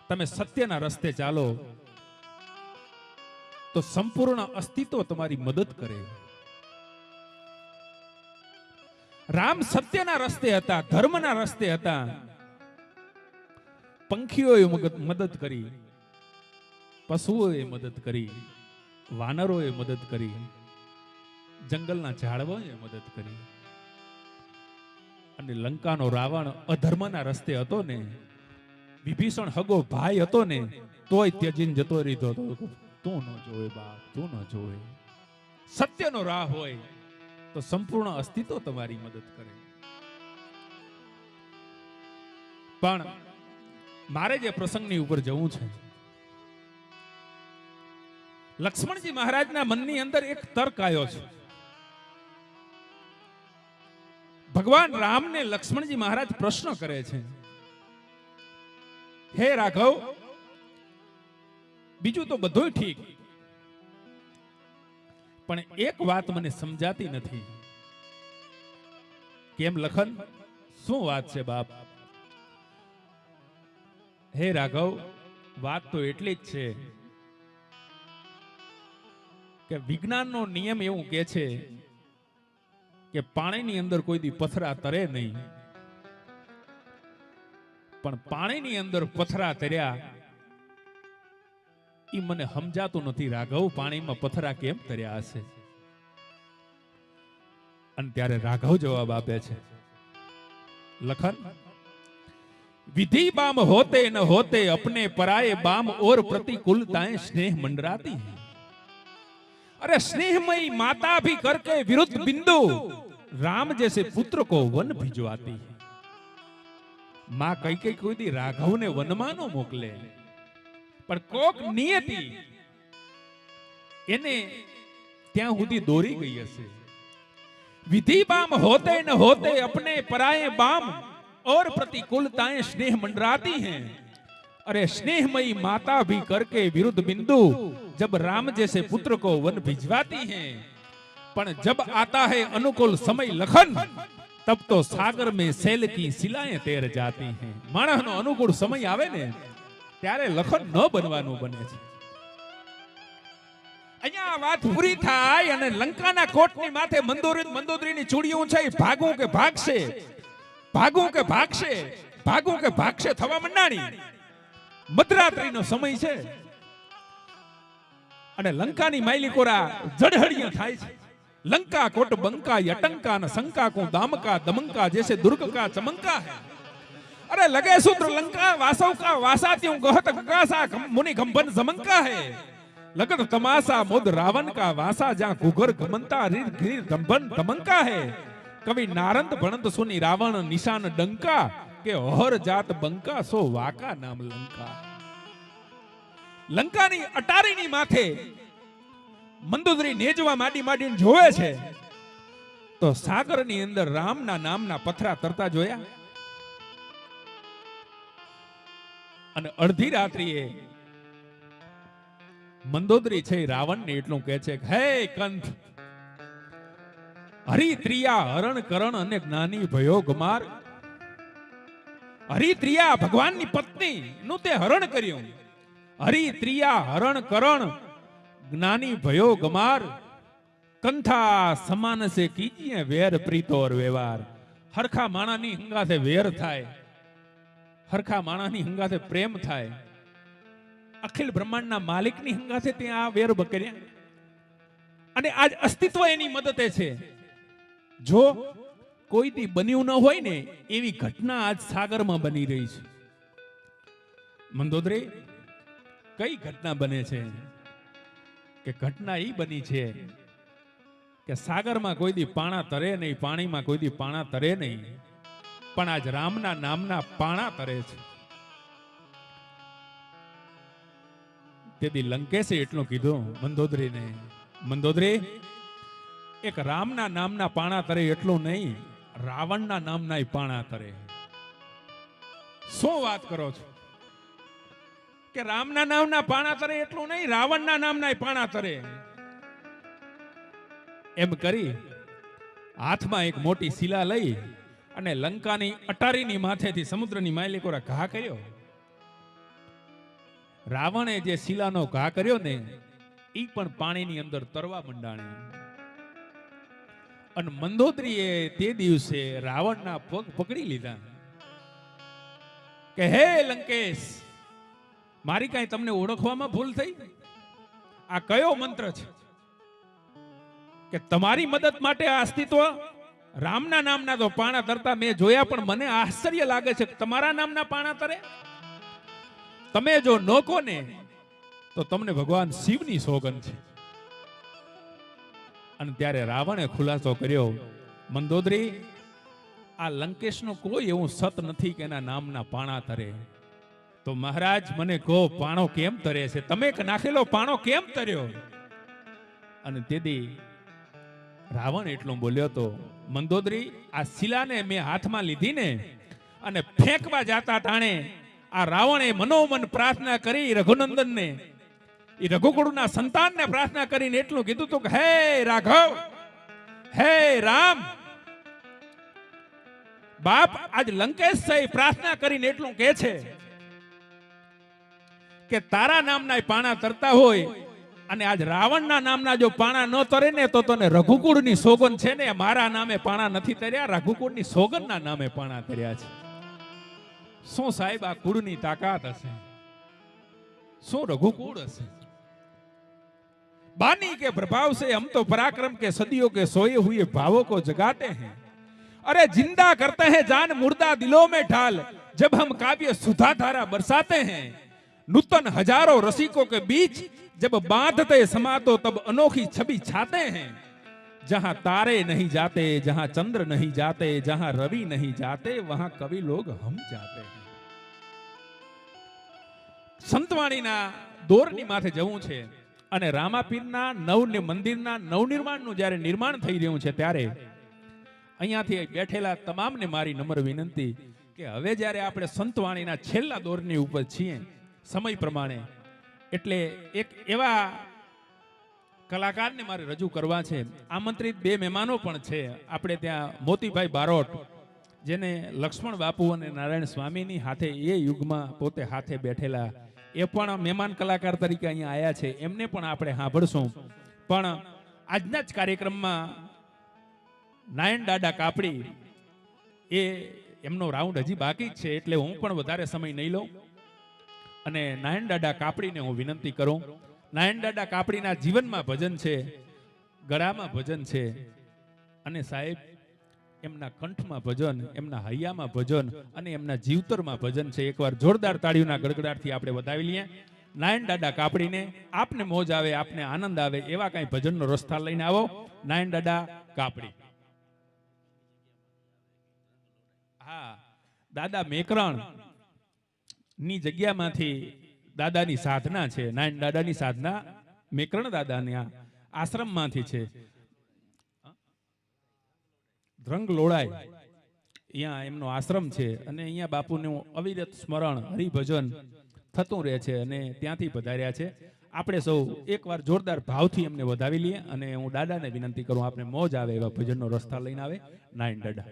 તમે સત્યના રસ્તે ચાલો તો સંપૂર્ણ અસ્તિત્વ તમારી મદદ કરે. રામ સત્યના રસ્તે હતા, ધર્મના રસ્તે હતા. પંખીઓએ મદદ કરી, પશુઓએ મદદ કરી, વાનરોએ મદદ કરી, જંગલના ઝાડવાઓએ મદદ કરી. અને લંકાનો રાવણ અધર્મના રસ્તે હતો ને, વિભીષણ હગો ભાઈ હતો ને, તોય ત્યજીને જતો રીતો હતો. તું ન જોવે બાપ, તું ન જોવે. સત્યનો રાહ હોય તો સંપૂર્ણ અસ્તિત્વ તમારી મદદ કરે. પણ મારે જે પ્રસંગની ઉપર જવું છે, લક્ષ્મણજી મહારાજના મનની અંદર એક તર્ક આવ્યો છે. ભગવાન રામને લક્ષ્મણજી મહારાજ પ્રશ્ન કરે છે, હે રાઘવ, બીજું તો બધું ઠીક, પણ એક વાત મને સમજાતી નથી. કેમ લખન, શું વાત છે બાપ? હે રાઘવ, વાત તો એટલી જ છે કે વિજ્ઞાનનો નિયમ એવું કહે છે કે પાણીની અંદર કોઈ દી પથરા તરે નહીં, પણ પાણીની અંદર પથરા તર્યા ઈ મને સમજાતું નથી રાઘવ. પાણીમાં પથરા કેમ તર્યા હશે? અને ત્યારે રાઘવ જવાબ આપે છે, લખન, विधि बाम होते न होते अपने पराये बाम और प्रतिकूलताएं स्नेह मंडराती है. अरे स्नेहमयी माता भी करके विरुद्ध बिंदु राम जैसे पुत्र को वन भिजवाती है. मां कई कई कोई दी राघव ने वनमा नो मोकले, पर कोक नियति એને ત્યાં સુધી દોરી ગઈ હશે. विधि बाम होते न होते अपने पराये बाम और प्रतिकूलताएं स्नेह मंडराती हैं. अरे स्नेहमयी माता भी करके विरुद्ध बिंदु जब राम जैसे पुत्र को वन भिजवाती हैं, पण जब आता है अनुकूल समय लखन, तब तो सागर में सेल की शिलाएं तैर जाती हैं. माणसनो अनुकूल समय आवे ने ત્યારે લખન ન બનવાનું બને છે. અહીંયા વાત પૂરી થાય અને લંકાના કોટની માથે મંદોદરીની ચૂડીઓ છે, ભાગું કે ભાગશે, ભાગું કે ભાગશે, ભાગું કે ભાગશે થવા મંડાણી. મધરાત્રિનો સમય છે અને લંકાની માયલીકોરા જડહડિયા થાય છે. લંકા કોટ બંકા યટંકા ન શંકા કો દામકા દમંકા જૈસે दुर्ग का चमंका है. अरे लगे सूत्र लंका वासव का वासात्यों गहत गगासा मुनि गंभन जमंका है. लगत तमाशा मुद रावण का वासा जहां गुगर गमनता रीर गिर गंभन दमंका है. कवि नारंद भणंत सुनी रावण निशान डंका के हर जात बंका सो वाका नाम लंका. લંકાની અટારીની માથે મંદોદરી નેજવા માડી માડીને જોવે છે તો સાગરની અંદર રામના નામના પથરા તરતા જોયા. અને અડધી રાત્રિએ મંદોદરી છે રાવણને એટલું કહે છે કે હે કંથ, હરિત્રિયા હરણ કરણ અને જ્ઞાની ભયો ગમાર. હરિત્રિયા ભગવાનની પત્ની નું તે હરણ કર્યું. હરિત્રિયા હરણ કરણ જ્ઞાની ભયો ગમાર. કંથા સમાન સે કીજીએ વેર પ્રીતો ઓર વ્યવહાર. હરખા માણાની હંગાથે વેર થાય, હરખા માણાની હંગાથે પ્રેમ થાય. અખિલ બ્રહ્માંડના માલિકની હંગાથે ત્યાં આ વેર બકર્યા અને આજ અસ્તિત્વ એની મદદે છે. જો કોઈ દી બન્યું ન હોય ને એવી ઘટના આજ સાગરમાં બની રહી છે. મંદોદરી, કઈ ઘટના બને છે? કે ઘટના ઈ બની છે કે સાગરમાં કોઈ દી પાણા તરે નહીં, પાણીમાં કોઈ દી પાણા તરે નહીં, પણ આજ રામના નામના પાણા તરે છે. તેથી લંકેશે એટલું કીધું મંદોદરીને, મંદોદરી, એક રામના નામના પાણા તરે એટલું નહીં, રાવણના નામના પાણા તરે. શું વાત કરો છો? કે રામના નામના પાણા તરે એટલું નહીં, રાવણના નામના પાણા તરે. એમ કરી હાથમાં એક મોટી શિલા લઈ અને લંકાની અટારીની માથેથી સમુદ્રની માયલીકોરા ઘા કર્યો રાવણે જે શિલાનો ઘા કર્યો ને ઈ પણ પાણીની અંદર તરવા મંડાણી. અને મંદોદરીએ તે દિવસે રાવણના પગ પકડી લીધા કે હે લંકેશ, મારી કાંઈ તમને ઓળખવામાં ભૂલ થઈ? આ કયો મંત્ર છે કે તમારી મદદ માટે આ અસ્તિત્વ? રામના નામના તો પાણા તરતા મેં જોયા, પણ મને આશ્ચર્ય લાગે છે કે તમારા નામના પાણા તરે. તમે જો નોકો ને તો તમને ભગવાન શિવની સોગંદ છે. અને ત્યારે રાવણે ખુલાસો કર્યો, મંદોદરી, આ લંકેશનું કોઈ એવું સત નથી કે એના નામના પાણા તરે. તો મહારાજ મને કહો, પાણો કેમ તરે છે? તમે નાખેલો પાણો કેમ તર્યો? અને તેથી રાવણ એટલું બોલ્યો તો, મંદોદરી, આ શિલાને મેં હાથમાં લીધી ને અને ફેંકવા જાતા ટાણે આ રાવણે મનોમન પ્રાર્થના કરી રઘુનંદનને, એ રઘુકુળના સંતાનને પ્રાર્થના કરીને એટલું કીધું હતું કે હે રાઘવ, હે રામ, બાપ આજ લંકેશ સાહેબ પ્રાર્થના કરીને એટલું કહે છે કે તારા નામના પાણા તરતા હોય અને આજ રાવણના નામના જો પાણા ન તરે ને તો તને રઘુકુળની સોગંદ છે ને, મારા નામે પાણા નથી તર્યા, રઘુકુળની સોગંદના નામે પાણા તર્યા છે. શું સાહેબ આ કુળની તાકાત હશે? શું રઘુકુળ હશે? बानी के प्रभाव से हम तो पराक्रम के सदियों के सोए हुए भावों को जगाते हैं. अरे जिंदा करते हैं जान मुर्दा दिलों में ढाल. जब हम काव्य सुधा धारा बरसाते हैं नूतन हजारों रसिकों के बीच, जब बांधते समातो तब अनोखी छवि छाते हैं. जहां तारे नहीं जाते, जहां चंद्र नहीं जाते, जहां रवि नहीं जाते, वहां कवि लोग हम जाते हैं. संतवाणीना દોરની માથે જવું છે અને રામાપીરના મંદિરના નવનિર્માણનું જ્યારે નિર્માણ થઈ રહ્યું છે ત્યારે અહીંયાથી બેઠેલા તમામને મારી નમ્ર વિનંતી કે હવે જ્યારે આપણે સંતવાણીના છેલ્લા દોરની ઉપર છીએ સમય પ્રમાણે, એટલે એક એવા કલાકારને મારે રજૂ કરવા છે. આમંત્રિત બે મહેમાનો પણ છે આપણે ત્યાં. મોતીભાઈ બારોટ, જેને લક્ષ્મણ બાપુ અને નારાયણ સ્વામીની હાથે એ યુગમાં પોતે હાથે બેઠેલા, એ પણ મહેમાન કલાકાર તરીકે અહીંયા આવ્યા છે. એમને પણ આપણે સાંભળશું. પણ આજના જ કાર્યક્રમમાં નાયણ દાદા કાપડી, એ એમનો રાઉન્ડ હજી બાકી જ છે, એટલે હું પણ વધારે સમય નહીં લઉં અને નાયણ દાદા કાપડીને હું વિનંતી કરું. નાયણ દાદા કાપડીના જીવનમાં ભજન છે, ગળામાં ભજન છે અને સાહેબ એમના કંઠમાં ભજન, એમના હૈયામાં ભજન અને એમના જીવતરમાં ભજન છે. એકવાર જોરદાર તાળીઓના ગડગડાટથી આપણે વધાવી લઈએ નાયણ દાદા કાપડીને. આપને મોજ આવે, આપને આનંદ આવે એવા કઈ ભજનનો રસ્તા લઈને આવો. નાયણ દાદા કાપડી. હા, દાદા મેકરણ ની જગ્યામાંથી દાદાની સાધના છે. નાયણ દાદાની સાધના મેકરણ દાદાના આશ્રમમાંથી છે. રંગ લોડાય અહીંયા એમનો આશ્રમ છે અને અહીંયા બાપુનું અવિરત સ્મરણ, હરિભજન થતું રહે છે અને ત્યાંથી પધાર્યા છે. આપણે સૌ એકવાર જોરદાર ભાવથી એમને વધાવી લઈએ અને હું દાદાને વિનંતી કરું આપને મોજ આવે એવા ભજનનો રસ્તા લઈને આવે નાયણ દાદા.